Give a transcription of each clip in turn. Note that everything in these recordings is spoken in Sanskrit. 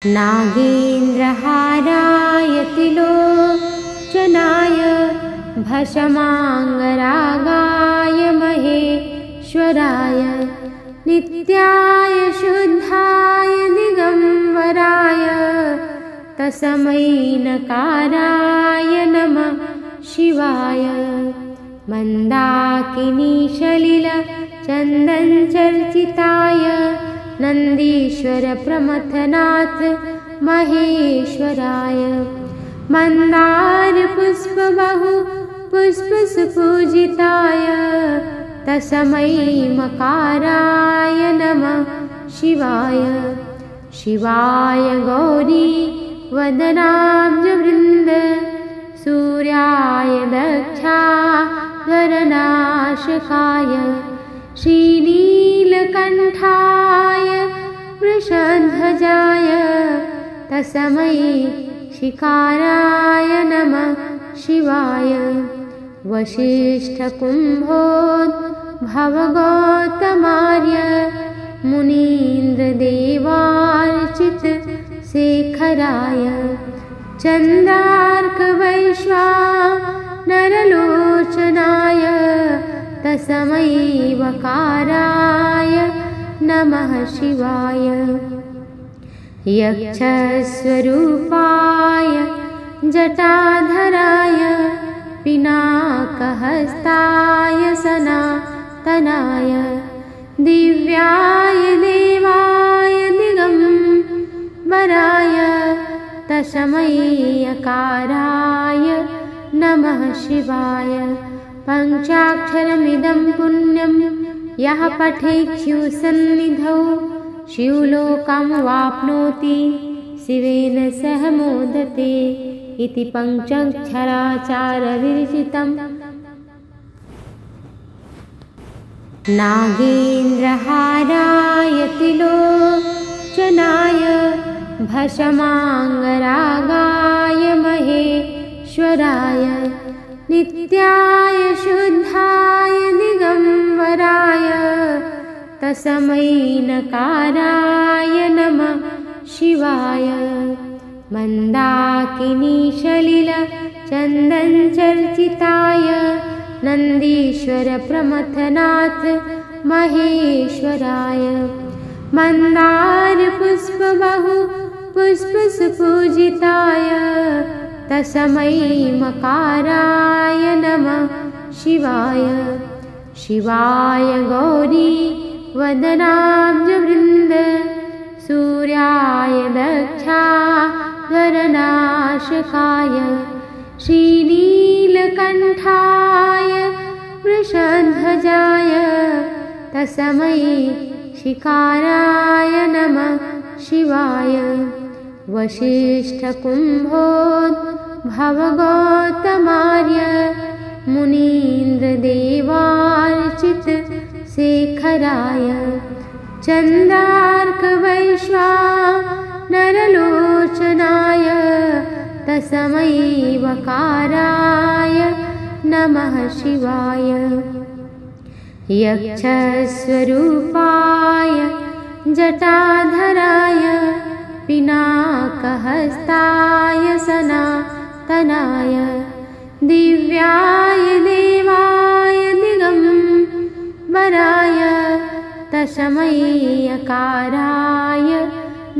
नागेन्द्रहाराय तिलोचनाय भस्माङ्गरागाय महेश्वराय नित्याय शुद्धाय दिगम्बराय तस्मै नकाराय नमः शिवाय। मन्दाकिनीसलिलचन्दनचर्चिताय नन्दीश्वर प्रमथनाथ महेश्वराय मन्दारपुष्पबहु पुष्पसुपूजिताय तस्मै मकाराय नमः शिवाय। शिवाय गौरी वदनाब्जवृन्द सूर्याय दक्षाधरनाशकाय श्रीनीलकण्ठाय वृषध्वजाय तस्मै शिकाराय नमः शिवाय। वसिष्ठकुम्भोद्भवगौतमार्य मुनीन्द्रदेवार्चित शेखराय चन्द्रार्कवैश्वानरलोचनाय तस्मै वकाराय नमः शिवाय। यक्षस्वरूपाय जटाधराय पिनाकहस्ताय सनातनाय दिव्याय देवाय दिगम्बराय तस्मै यकाराय नमः शिवाय। पञ्चाक्षरमिदं पुण्यं यः पठेच्छुसन्निधौ शिवलोकं वाप्नोति शिवेन सह मोदते इति पञ्चाक्षराचार्यविरचितम्। नागेन्द्रहाराय तिलोचनाय भस्माङ्गरागाय महेश्वराय नित्याय शुद्धाय दिगम्बराय तस्मै नकाराय नमः शिवाय। मन्दाकिनीसलिलचन्दनचर्चिताय नन्दीश्वर प्रमथनाथ महेश्वराय मन्दारपुष्पबहु पुष्पसुपूजिताय तस्मै मकाराय नमः शिवाय। शिवाय गौरी वदनाब्जवृन्द सूर्याय दक्षाधरनाशकाय श्रीनीलकण्ठाय वृषध्वजाय तस्मै शिकाराय नमः शिवाय। वसिष्ठकुम्भोद्भवगौतमार्य मुनीन्द्रदेवार्चित शेखराय चन्द्रार्कवैश्वानरलोचनाय तस्मै वकाराय नमः शिवाय। यक्षस्वरूपाय जटाधराय पिनाकहस्ताय सनातनाय दिव्याय देवाय दिगम्बराय तस्मै यकाराय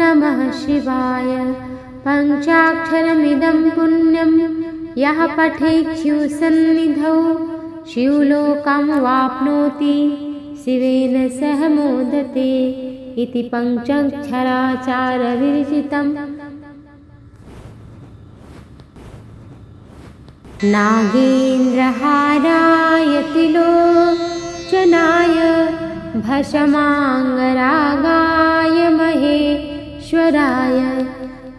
नमः शिवाय। पञ्चाक्षरमिदं पुण्यं यः पठेच्छुसन्निधौ शिवलोकं वाप्नोति शिवेन सह मोदते इति पञ्चाक्षराचार्यविरचितम्। नागेन्द्रहाराय तिलोचनाय भस्माङ्गरागाय महेश्वराय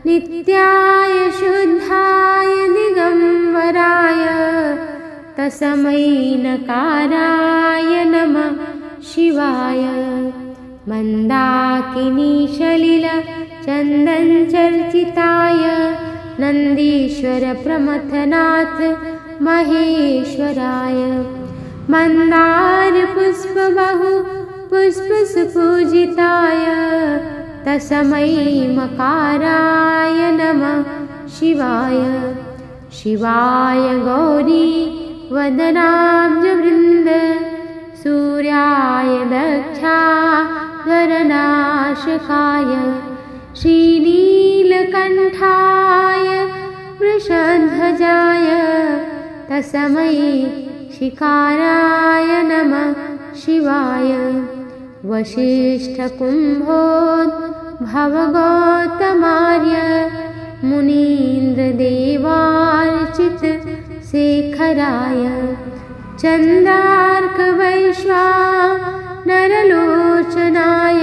नित्याय शुद्धाय दिगम्बराय तस्मै नकाराय नमः शिवाय। मन्दाकिनीसलिलचन्दनचर्चिताय नन्दीश्वर प्रमथनाथ महेश्वराय मन्दारपुष्पबहु पुष्पसुपूजिताय तस्मै मकाराय नमः शिवाय। शिवाय गौरी वदनाब्जवृन्द सूर्याय दक्षाधरनाशकाय श्रीनीलकण्ठाय वृषध्वजाय तस्मै शिकाराय नमः शिवाय। वसिष्ठकुम्भोद्भवगौतमार्य मुनीन्द्रदेवार्चित शेखराय चन्द्रार्कवैश्वानरलोचनाय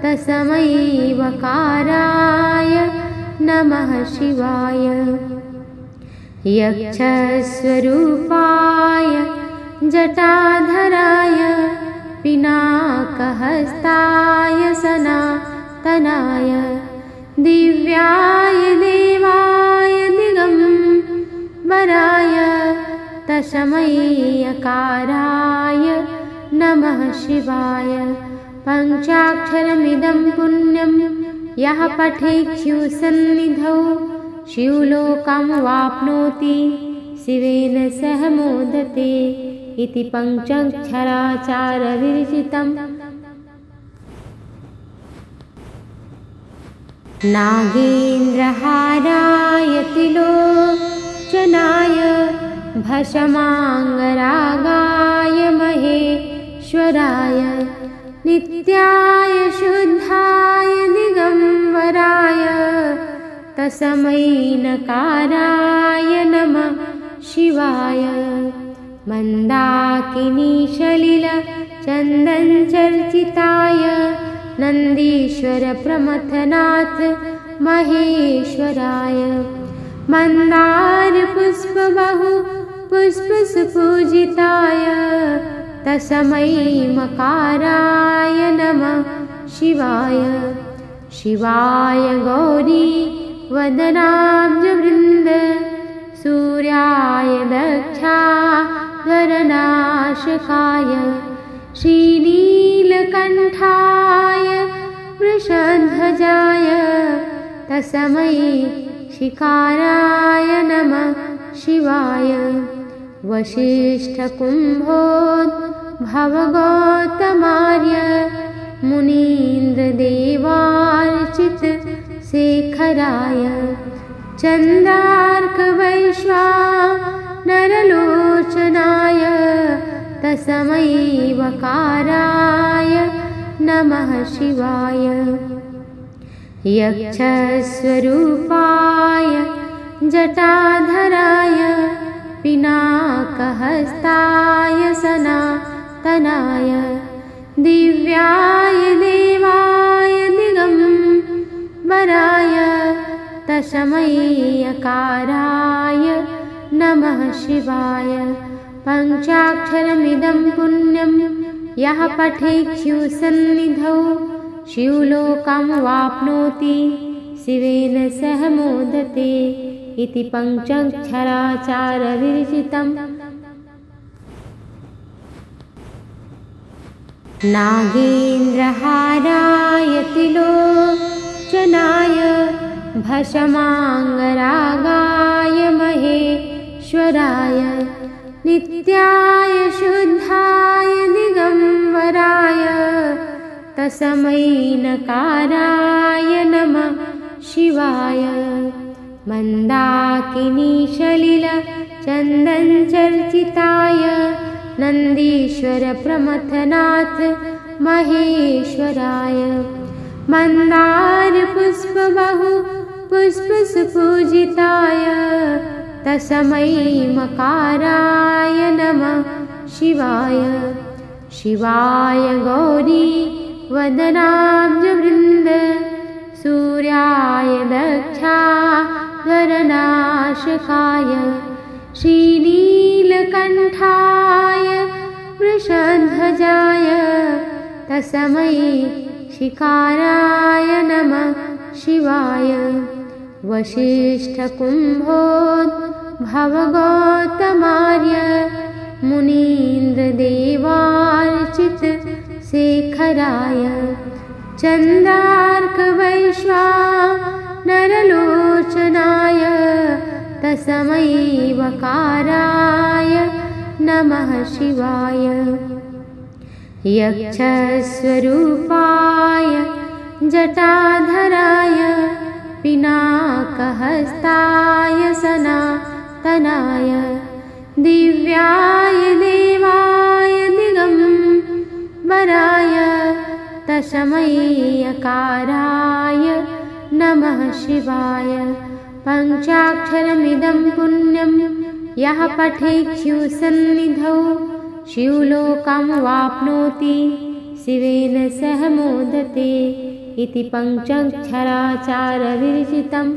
तस्मै वकाराय नमः शिवाय। यक्षस्वरूपाय जटाधराय पिनाकहस्ताय सनातनाय दिव्याय देवाय दिगम्बराय तस्मै यकाराय नमः शिवाय। पञ्चाक्षरमिदं पुण्यं यः पठेच्छुसन्निधौ शिवलोकं वाप्नोति शिवेन सह मोदते इति पञ्चाक्षराचार्यविरचितम्। नागेन्द्रहाराय त्रिलोचनाय भस्माङ्गरागाय महेश्वराय नित्याय शुद्धाय दिगम्बराय तस्मै नकाराय नमः शिवाय। मन्दाकिनीशलिलचन्दनचर्चिताय नन्दीश्वरप्रमथनाथ महेश्वराय मन्दारपुष्पबहुपुष्पसुपूजिताय तस्मै मकाराय नमः शिवाय। शिवाय गौरी वदनाब्जवृन्द सूर्याय दक्षाधरनाशकाय श्रीनीलकण्ठाय वृषध्वजाय तस्मै शिकाराय नमः शिवाय। वसिष्ठकुम्भोद्भवगौतमार्य मुनीन्द्रदेवार्चित शेखराय चन्द्रार्कवैश्वानरलोचनाय तस्मै वकाराय नमः शिवाय। यक्षस्वरूपाय जटाधराय पिनाकहस्ताय सनातनाय दिव्याय देवाय दिगम्बराय तस्मै यकाराय नमः शिवाय। पञ्चाक्षरमिदं पुण्यं यः पठेच्छुसन्निधौ शिवलोकं वाप्नोति शिवेन सह मोदते इति पञ्चाक्षराचार्यविरचितम्। नागेन्द्रहाराय त्रिलोचनाय भस्माङ्गरागाय महेश्वराय नित्याय शुद्धाय दिगम्बराय तस्मै नकाराय नमः शिवाय। मन्दाकिनीशलिलचन्दनचर्चिताय नन्दीश्वरप्रमथनाथ महेश्वराय मन्दारपुष्पबहुपुष्पसुपूजिताय तस्मै मकाराय नमः शिवाय। शिवाय गौरी वदनाब्जवृन्द सूर्याय दक्षाधरनाशकाय श्रीनीलकण्ठाय वृषध्वजाय तस्मै शिकाराय नमः शिवाय। वसिष्ठकुम्भोद्भवगौतमार्य मुनीन्द्रदेवार्चित शेखराय चन्द्रार्कवैश्वानरलोचनाय तस्मै वकाराय नमः शिवाय। यक्षस्वरूपाय जटाधराय पिनाकहस्ताय सनातनाय दिव्याय देवाय दिगम्बराय तस्मै यकाराय नमः शिवाय। पञ्चाक्षरमिदं पुण्यं यः पठेच्छिवसन्निधौ शिवलोकं वाप्नोति शिवेन सह मोदते इति पञ्चाक्षराचार्यविरचितम्